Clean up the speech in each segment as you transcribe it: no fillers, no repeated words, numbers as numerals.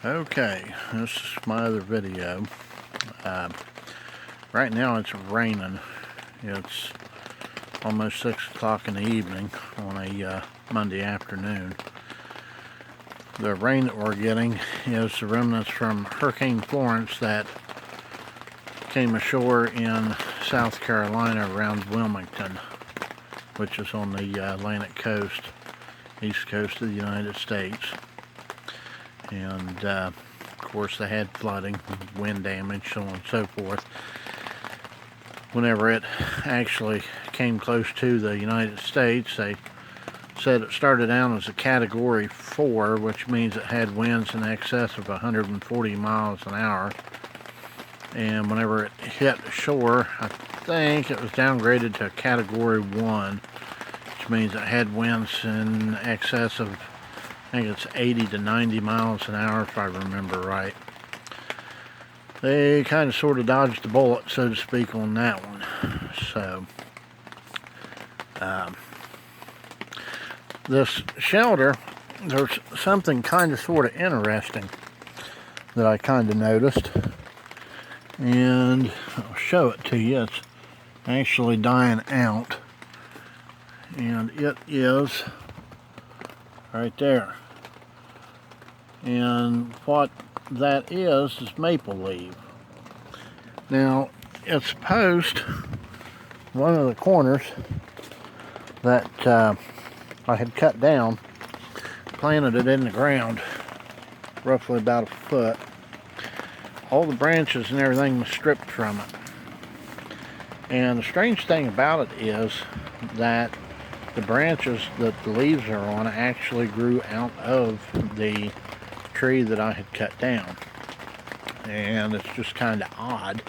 Okay, this is my other video. Uh, right now it's raining. It's almost 6 o'clock in the evening on a Monday afternoon. The rain that we're getting is the remnants from Hurricane Florence that came ashore in South Carolina around Wilmington, which is on the Atlantic coast, east coast of the United States. And of course they had flooding, wind damage, so on and so forth. Whenever it actually came close to the United States, they said it started out as a Category 4, which means it had winds in excess of 140 miles an hour. And whenever it hit shore, I think it was downgraded to a Category 1, which means it had winds in excess of, I think it's 80 to 90 miles an hour, if I remember right. They kind of sort of dodged the bullet, so to speak, on that one. So, this shelter, there's something kind of sort of interesting that I kind of noticed. And I'll show it to you. It's actually dying out. And it is right there. And what that is maple leaf. Now, it's supposed, one of the corners that I had cut down, planted it in the ground, roughly about a foot. All the branches and everything was stripped from it. And the strange thing about it is that the branches that the leaves are on actually grew out of the tree that I had cut down. And it's just kind of odd,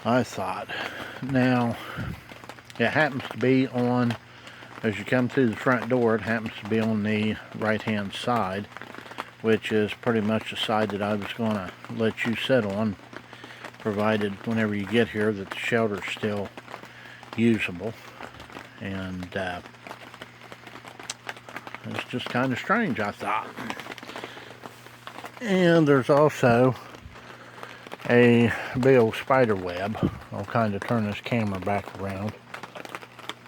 I thought. Now, it happens to be on, as you come through the front door, it happens to be on the right hand side, which is pretty much the side that I was going to let you sit on, provided whenever you get here that the shelter's still usable. And it's just kind of strange, I thought. And there's also a big old spider web. I'll kind of turn this camera back around.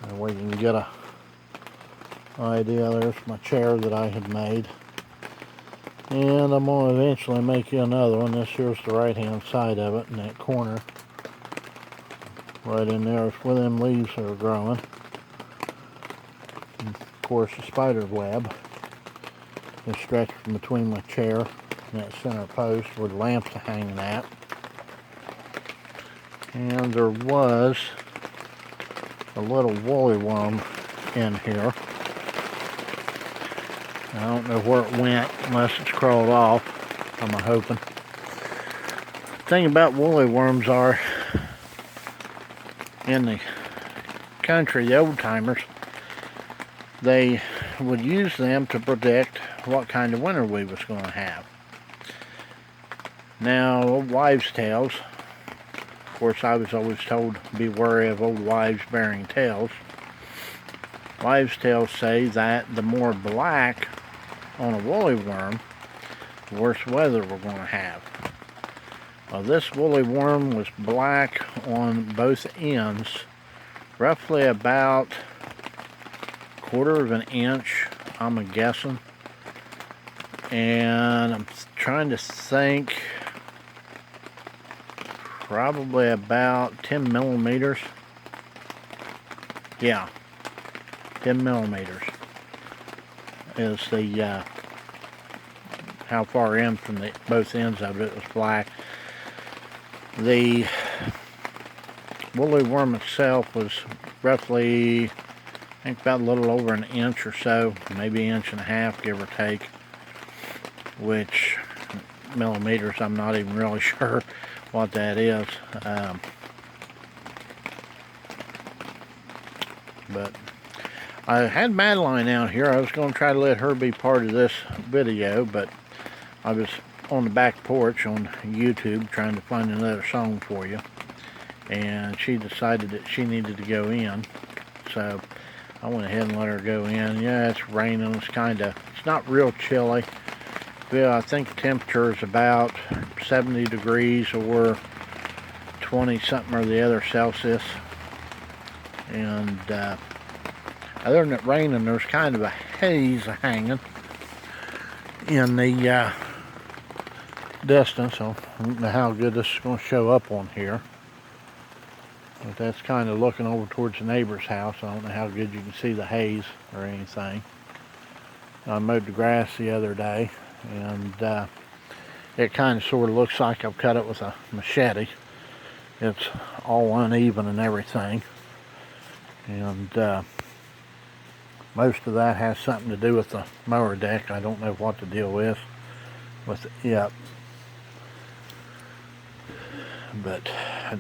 That way you can get a idea. There's my chair that I had made. And I'm going to eventually make you another one. This here's the right hand side of it in that corner. Right in there is where them leaves are growing. And of course the spider web is stretched from between my chair and that center post where the lamps are hanging at. And there was a little woolly worm in here. I don't know where it went unless it's crawled off, I'm hoping. The thing about woolly worms are, in the country, the old timers, they would use them to predict what kind of winter we was going to have. Now, old wives' tales, of course I was always told to be wary of old wives bearing tales. Wives' tales say that the more black on a woolly worm, the worse weather we're going to have. Well, this woolly worm was black on both ends, roughly about 1/4 of an inch, I'm guessing. And I'm trying to think, probably about 10 millimeters. Yeah, 10 millimeters is the how far in from the both ends of it was black. The woolly worm itself was roughly, I think, about a little over an inch or so, maybe an inch and a half, give or take. Which millimeters, I'm not even really sure what that is. But I had Madeline out here. I was going to try to let her be part of this video, but I was on the back porch on YouTube trying to find another song for you, and she decided that she needed to go in, so I went ahead and let her go in. Yeah, it's raining. It's not real chilly. Well, I think the temperature is about 70 degrees or 20 something or the other Celsius. And other than it raining, there's kind of a haze hanging in the distance. So I don't know how good this is going to show up on here. But that's kind of looking over towards the neighbor's house. I don't know how good you can see the haze or anything. I mowed the grass the other day, and it kind of sort of looks like I've cut it with a machete. It's all uneven and everything. And most of that has something to do with the mower deck. I don't know what the deal is with it. But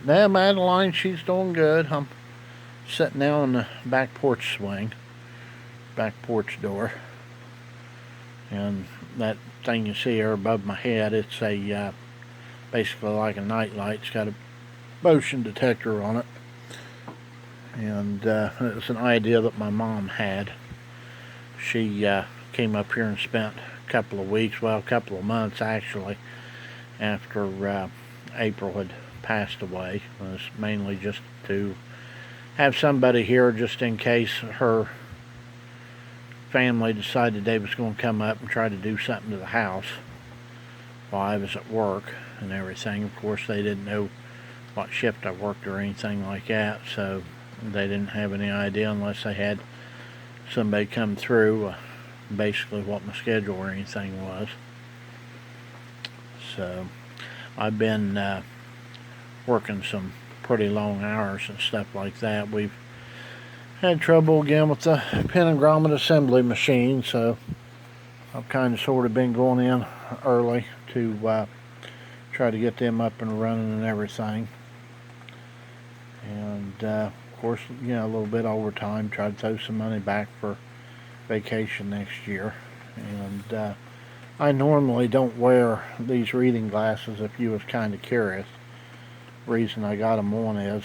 now Madeline, she's doing good. I'm sitting now on the back porch swing, back porch door. And that thing you see there above my head, it's a basically like a night light. It's got a motion detector on it. And it's an idea that my mom had. She came up here and spent a couple of weeks, well, a couple of months actually, after April had passed away. It was mainly just to have somebody here just in case her family decided they was going to come up and try to do something to the house while I was at work and everything. Of course, they didn't know what shift I worked or anything like that, so they didn't have any idea unless they had somebody come through basically what my schedule or anything was. So I've been working some pretty long hours and stuff like that. We've had trouble again with the pin and grommet assembly machine, so I've kind of sort of been going in early to try to get them up and running and everything. And of course, you know, a little bit overtime, try to throw some money back for vacation next year. And I normally don't wear these reading glasses, if you was kind of curious. The reason I got them on is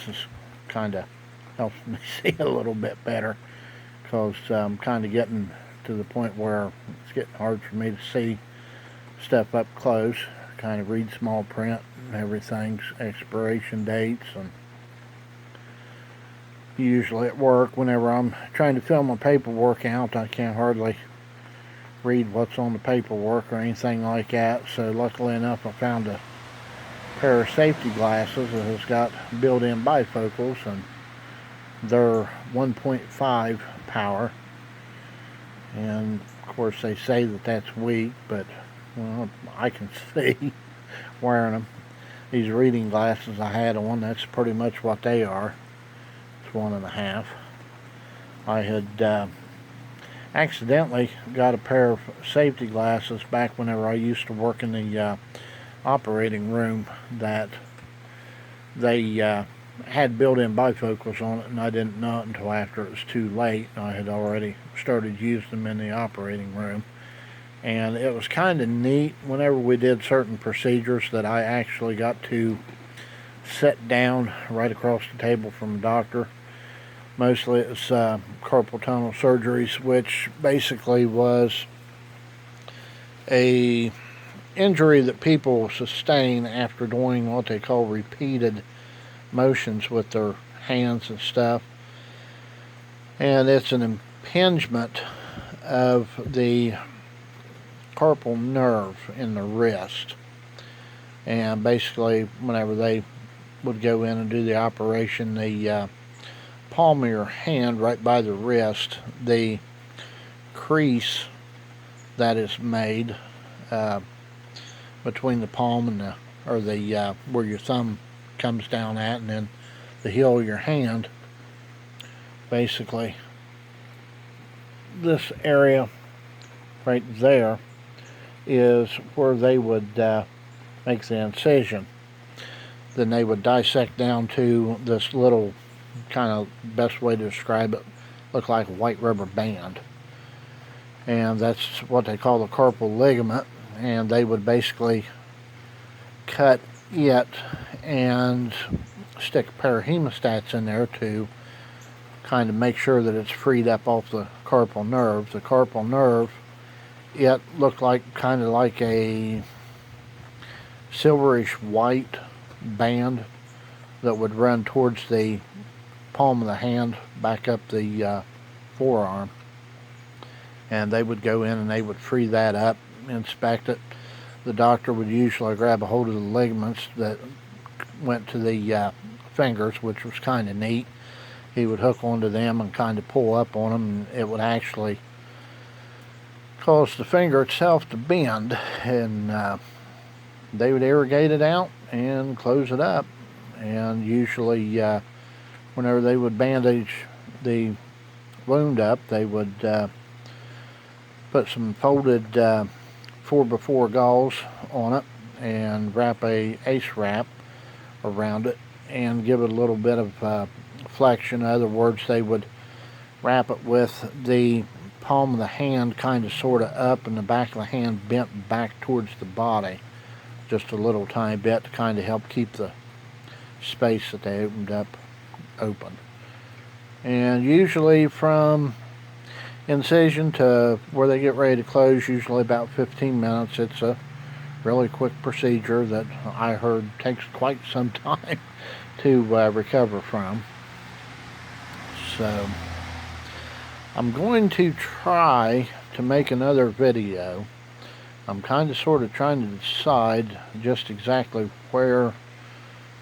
kind of helps me see a little bit better, because I'm kind of getting to the point where it's getting hard for me to see stuff up close, kind of read small print and everything's expiration dates. And usually at work, whenever I'm trying to fill my paperwork out, I can't hardly read what's on the paperwork or anything like that. So luckily enough, I found a pair of safety glasses that has got built-in bifocals, and they're 1.5 power, and of course they say that that's weak, but well, I can see wearing them. These reading glasses I had on, that's pretty much what they are. It's 1.5. I had accidentally got a pair of safety glasses back whenever I used to work in the operating room, that they had built-in bifocals on it, and I didn't know it until after it was too late. I had already started using them in the operating room, and it was kind of neat whenever we did certain procedures that I actually got to sit down right across the table from the doctor. Mostly it was carpal tunnel surgeries, which basically was a injury that people sustain after doing what they call repeated motions with their hands and stuff. And it's an impingement of the carpal nerve in the wrist. And basically, whenever they would go in and do the operation, the palm of your hand right by the wrist, the crease that is made between the palm and the where your thumb comes down at, and then the heel of your hand, basically this area right there is where they would make the incision. Then they would dissect down to this little, kind of best way to describe it, look like a white rubber band, and that's what they call the carpal ligament. And they would basically cut it and stick a pair of hemostats in there to kind of make sure that it's freed up off the carpal nerve. The carpal nerve it looked like kind of like a silverish white band that would run towards the palm of the hand back up the forearm. And they would go in and they would free that up, inspect it. The doctor would usually grab a hold of the ligaments that went to the fingers, which was kind of neat. He would hook onto them and kind of pull up on them, and it would actually cause the finger itself to bend, and they would irrigate it out and close it up. And usually whenever they would bandage the wound up, they would put some folded 4x4 gauze on it and wrap a ace wrap around it and give it a little bit of flexion. In other words, they would wrap it with the palm of the hand kind of sort of up and the back of the hand bent back towards the body just a little tiny bit to kind of help keep the space that they opened up open. And usually from incision to where they get ready to close, usually about 15 minutes. It's a really quick procedure that I heard takes quite some time to recover from. So I'm going to try to make another video. I'm kind of sort of trying to decide just exactly where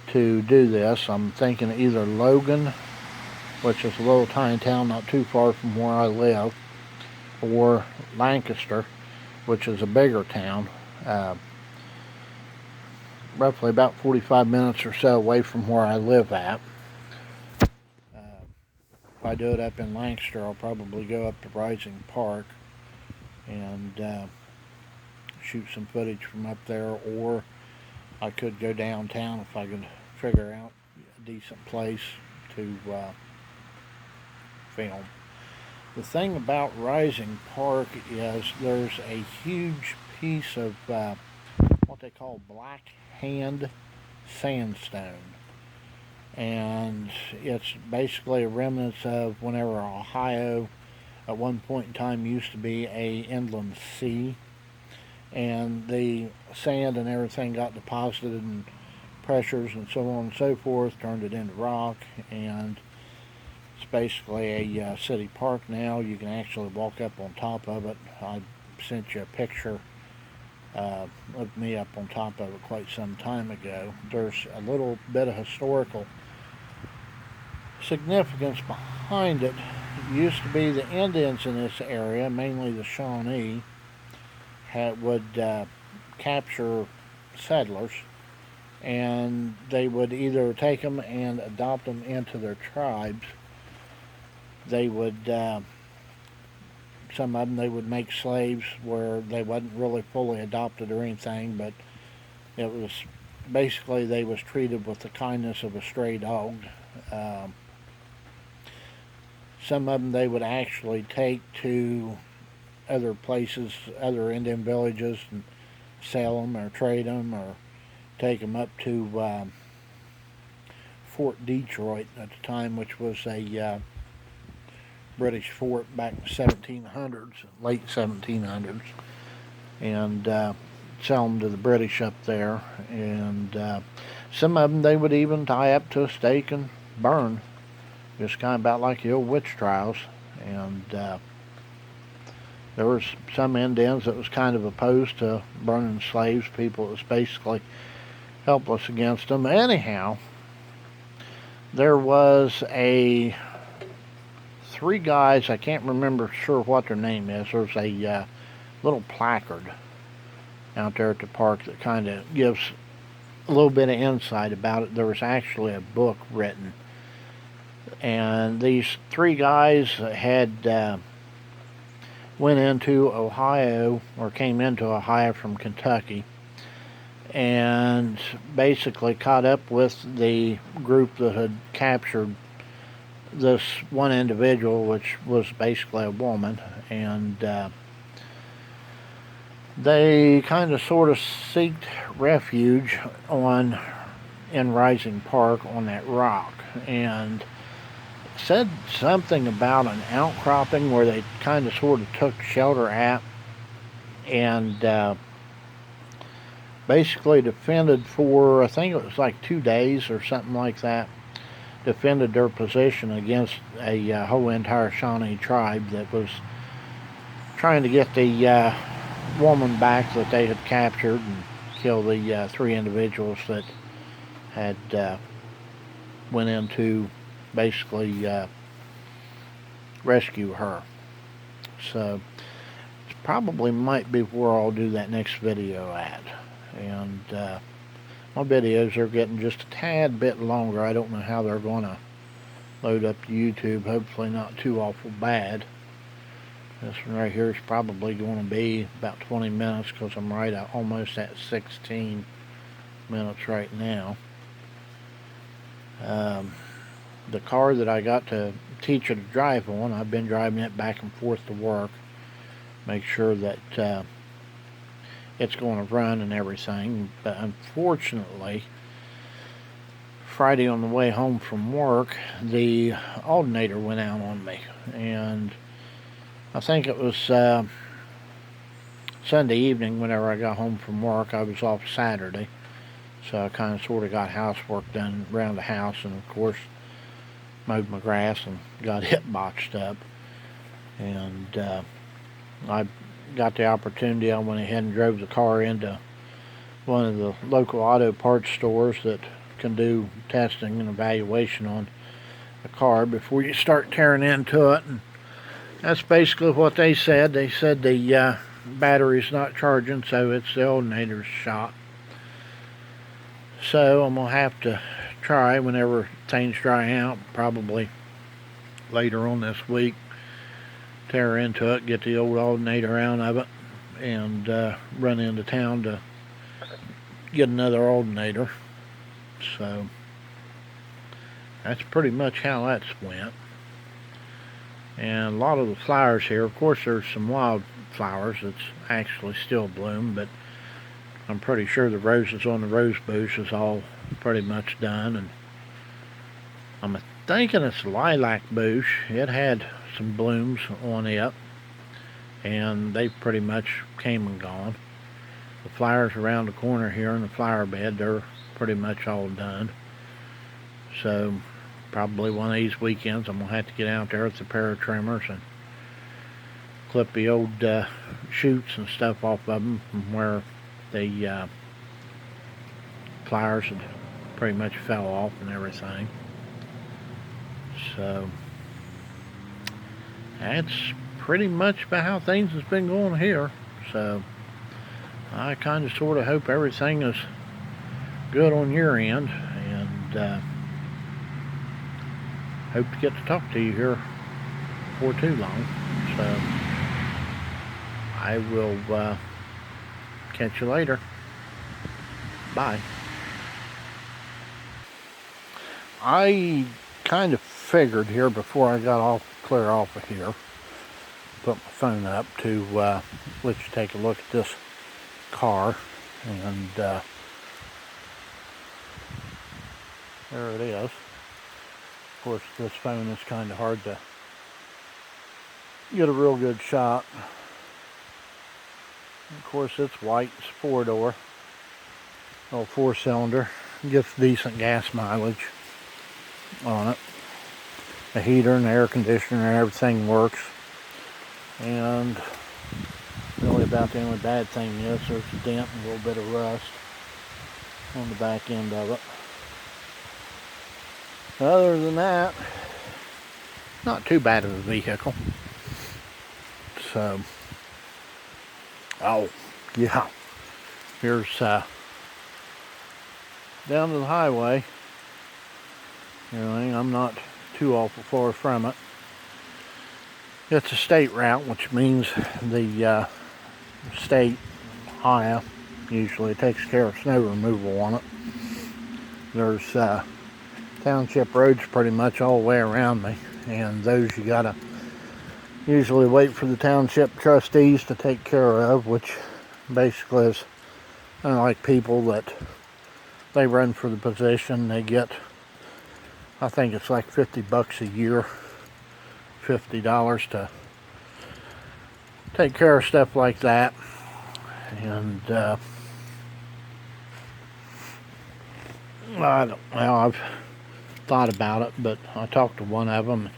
to do this. I'm thinking either Logan, which is a little tiny town not too far from where I live, or Lancaster, which is a bigger town, roughly about 45 minutes or so away from where I live at. If I do it up in Lancaster, I'll probably go up to Rising Park and shoot some footage from up there, or I could go downtown if I could figure out a decent place to film. The thing about Rising Park is there's a huge piece of what they call black hand sandstone, and it's basically a remnants of whenever Ohio at one point in time used to be a inland sea, and the sand and everything got deposited and pressures and so on and so forth turned it into rock, and it's basically a city park now. You can actually walk up on top of it. I sent you a picture of me up on top of it quite some time ago. There's a little bit of historical significance behind it. It used to be the Indians in this area, mainly the Shawnee, would capture settlers, and they would either take them and adopt them into their tribes. They would, some of them they would make slaves where they wasn't really fully adopted or anything, but it was basically they was treated with the kindness of a stray dog. Some of them they would actually take to other places, other Indian villages, and sell them or trade them or take them up to Fort Detroit at the time, which was a British fort back in the 1700s, late 1700s, and sell them to the British up there. And some of them they would even tie up to a stake and burn, just kind of about like the old witch trials. And there was some Indians that was kind of opposed to burning slaves, people that was basically helpless against them. Anyhow, there was three guys, I can't remember sure what their name is. There's a little placard out there at the park that kind of gives a little bit of insight about it. There was actually a book written, and these three guys had went into Ohio, or came into Ohio from Kentucky, and basically caught up with the group that had captured this one individual, which was basically a woman, and they kind of sort of sought refuge in Rising Park on that rock, and said something about an outcropping where they kind of sort of took shelter at, and basically defended for, I think it was like 2 days or something like that, defended their position against a whole entire Shawnee tribe that was trying to get the woman back that they had captured and kill the 3 individuals that had went in to basically rescue her. So it probably might be where I'll do that next video at. And my videos are getting just a tad bit longer. I don't know how they're going to load up to YouTube. Hopefully not too awful bad. This one right here is probably going to be about 20 minutes because I'm right at almost at 16 minutes right now. The car that I got to teach her to drive on, I've been driving it back and forth to work. Make sure that it's going to run and everything. But unfortunately, Friday on the way home from work, the alternator went out on me. And I think it was Sunday evening whenever I got home from work. I was off Saturday. So I kind of sort of got housework done around the house, and of course mowed my grass and got it botched up. And I got the opportunity. I went ahead and drove the car into one of the local auto parts stores that can do testing and evaluation on the car before you start tearing into it. And that's basically what they said. They said the battery's not charging, so it's the alternator's shot. So I'm going to have to try whenever things dry out, probably later on this week, tear into it, get the old alternator out of it, and run into town to get another alternator. So that's pretty much how that's went. And a lot of the flowers here, of course there's some wildflowers that's actually still bloom, but I'm pretty sure the roses on the rose bush is all pretty much done. And I'm thinking it's a lilac bush. It had some blooms on it, and they pretty much came and gone. The flowers around the corner here in the flower bed, they're pretty much all done. So probably one of these weekends I'm going to have to get out there with a pair of trimmers and clip the old shoots and stuff off of them from where the flowers had pretty much fell off and everything. So that's pretty much about how things has been going here. So I kind of sort of hope everything is good on your end, and hope to get to talk to you here before too long. So I will catch you later. Bye. I kind of figured here before I got clear off of here, put my phone up to let you take a look at this car, and there it is. Of course, this phone is kind of hard to get a real good shot. Of course, it's white. It's 4-door, little 4-cylinder. Gets decent gas mileage on it. The heater and the air conditioner and everything works. And really about the only bad thing is there's a dent and a little bit of rust on the back end of it. Other than that, not too bad of a vehicle. So, oh yeah, here's down to the highway. Everything, I'm not too awful far from it. It's a state route, which means the state, Ohio, usually takes care of snow removal on it. There's township roads pretty much all the way around me, and those you gotta usually wait for the township trustees to take care of, which basically is kind of like people that they run for the position. They get, I think it's like $50 a year, $50 to take care of stuff like that. And I don't, well, I've thought about it, but I talked to one of them.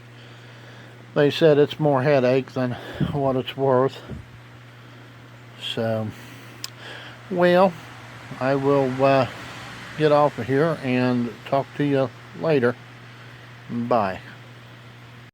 They said it's more headache than what it's worth. So, well, I will get off of here and talk to you later. Bye.